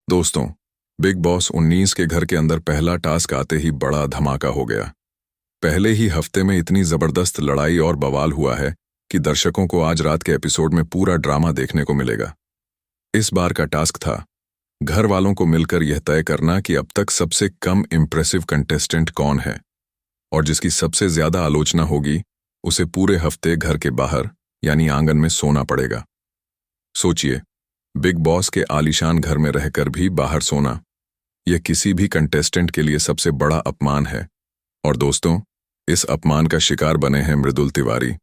दोस्तों, big boss 19 के घर के अंदर पहला टास्क आते ही बड़ा धमाका हो गया। पहले ही हफ्ते में इतनी जबरदस्त लड़ाई और बवाल हुआ है कि दर्शकों को आज रात के एपिसोड में पूरा ड्रामा देखने को मिलेगा। इस बार का टास्क था घर वालों को मिलकर यह तय करना कि अब तक सबसे कम इम्प्रेसिव कंटेस्टेंट कौन है, और जिसकी सबसे ज्यादा आलोचना होगी उसे पूरे हफ्ते घर के बाहर यानी आंगन में सोना पड़ेगा। सोचिए, बिग बॉस के आलीशान घर में रहकर भी बाहर सोना, यह किसी भी कंटेस्टेंट के लिए सबसे बड़ा अपमान है। और दोस्तों, इस अपमान का शिकार बने हैं मृदुल तिवारी।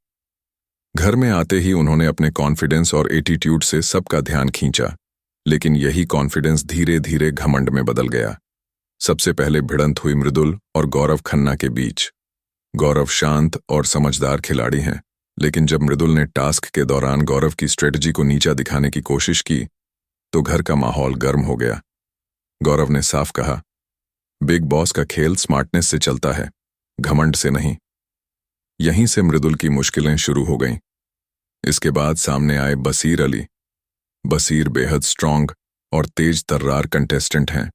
घर में आते ही उन्होंने अपने कॉन्फिडेंस और एटीट्यूड से सबका ध्यान खींचा, लेकिन यही कॉन्फिडेंस धीरे धीरे घमंड में बदल गया। सबसे पहले भिड़ंत हुई मृदुल और गौरव खन्ना के बीच। गौरव शांत और समझदार खिलाड़ी हैं, लेकिन जब मृदुल ने टास्क के दौरान गौरव की स्ट्रेटजी को नीचा दिखाने की कोशिश की तो घर का माहौल गर्म हो गया। गौरव ने साफ कहा, बिग बॉस का खेल स्मार्टनेस से चलता है, घमंड से नहीं। यहीं से मृदुल की मुश्किलें शुरू हो गईं। इसके बाद सामने आए बसीर अली। बसीर बेहद स्ट्रांग और तेज तर्रार कंटेस्टेंट हैं।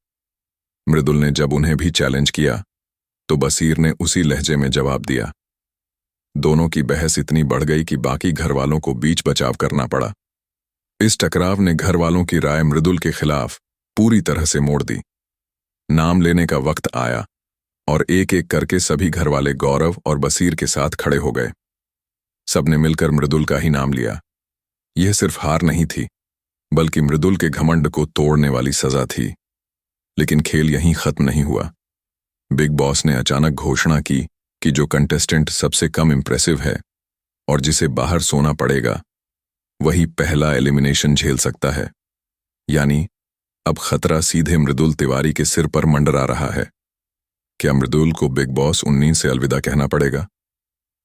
मृदुल ने जब उन्हें भी चैलेंज किया तो बसीर ने उसी लहजे में जवाब दिया। दोनों की बहस इतनी बढ़ गई कि बाकी घर वालों को बीच बचाव करना पड़ा। इस टकराव ने घर वालों की राय मृदुल के खिलाफ पूरी तरह से मोड़ दी। नाम लेने का वक्त आया और एक एक करके सभी घर वाले गौरव और बसीर के साथ खड़े हो गए। सबने मिलकर मृदुल का ही नाम लिया। यह सिर्फ हार नहीं थी, बल्कि मृदुल के घमंड को तोड़ने वाली सजा थी। लेकिन खेल यहीं खत्म नहीं हुआ। बिग बॉस ने अचानक घोषणा की कि जो कंटेस्टेंट सबसे कम इम्प्रेसिव है और जिसे बाहर सोना पड़ेगा, वही पहला एलिमिनेशन झेल सकता है। यानी अब खतरा सीधे मृदुल तिवारी के सिर पर मंडरा रहा है। क्या मृदुल को बिग बॉस 19 से अलविदा कहना पड़ेगा?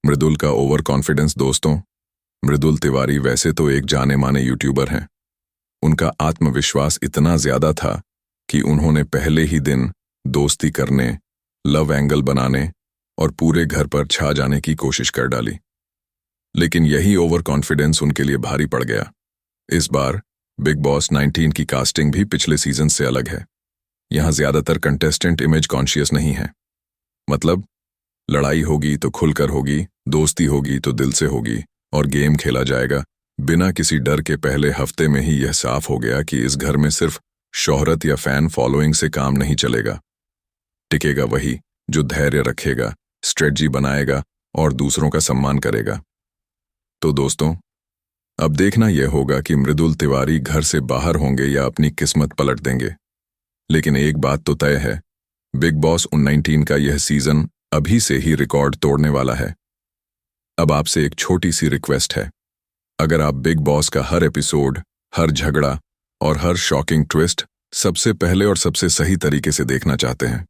मृदुल का ओवर कॉन्फिडेंस। दोस्तों, मृदुल तिवारी वैसे तो एक जाने माने यूट्यूबर हैं। उनका आत्मविश्वास इतना ज्यादा था कि उन्होंने पहले ही दिन दोस्ती करने, लव एंगल बनाने और पूरे घर पर छा जाने की कोशिश कर डाली। लेकिन यही ओवर कॉन्फिडेंस उनके लिए भारी पड़ गया। इस बार बिग बॉस 19 की कास्टिंग भी पिछले सीजन से अलग है। यहां ज्यादातर कंटेस्टेंट इमेज कॉन्शियस नहीं है। मतलब, लड़ाई होगी तो खुलकर होगी, दोस्ती होगी तो दिल से होगी, और गेम खेला जाएगा बिना किसी डर के। पहले हफ्ते में ही यह साफ हो गया कि इस घर में सिर्फ शोहरत या फैन फॉलोइंग से काम नहीं चलेगा। टिकेगा वही जो धैर्य रखेगा, स्ट्रेटजी बनाएगा और दूसरों का सम्मान करेगा। तो दोस्तों, अब देखना यह होगा कि मृदुल तिवारी घर से बाहर होंगे या अपनी किस्मत पलट देंगे। लेकिन एक बात तो तय है, बिग बॉस 19 का यह सीजन अभी से ही रिकॉर्ड तोड़ने वाला है। अब आपसे एक छोटी सी रिक्वेस्ट है। अगर आप बिग बॉस का हर एपिसोड, हर झगड़ा और हर शॉकिंग ट्विस्ट सबसे पहले और सबसे सही तरीके से देखना चाहते हैं,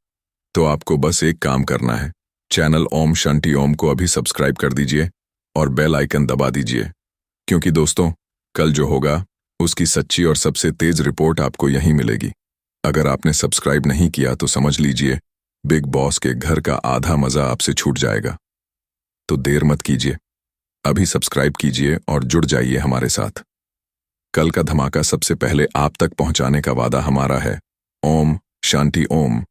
तो आपको बस एक काम करना है। चैनल ओम शांति ओम को अभी सब्सक्राइब कर दीजिए और बेल आइकन दबा दीजिए, क्योंकि दोस्तों, कल जो होगा उसकी सच्ची और सबसे तेज रिपोर्ट आपको यहीं मिलेगी। अगर आपने सब्सक्राइब नहीं किया तो समझ लीजिए बिग बॉस के घर का आधा मजा आपसे छूट जाएगा। तो देर मत कीजिए, अभी सब्सक्राइब कीजिए और जुड़ जाइए हमारे साथ। कल का धमाका सबसे पहले आप तक पहुंचाने का वादा हमारा है। ओम शांति ओम।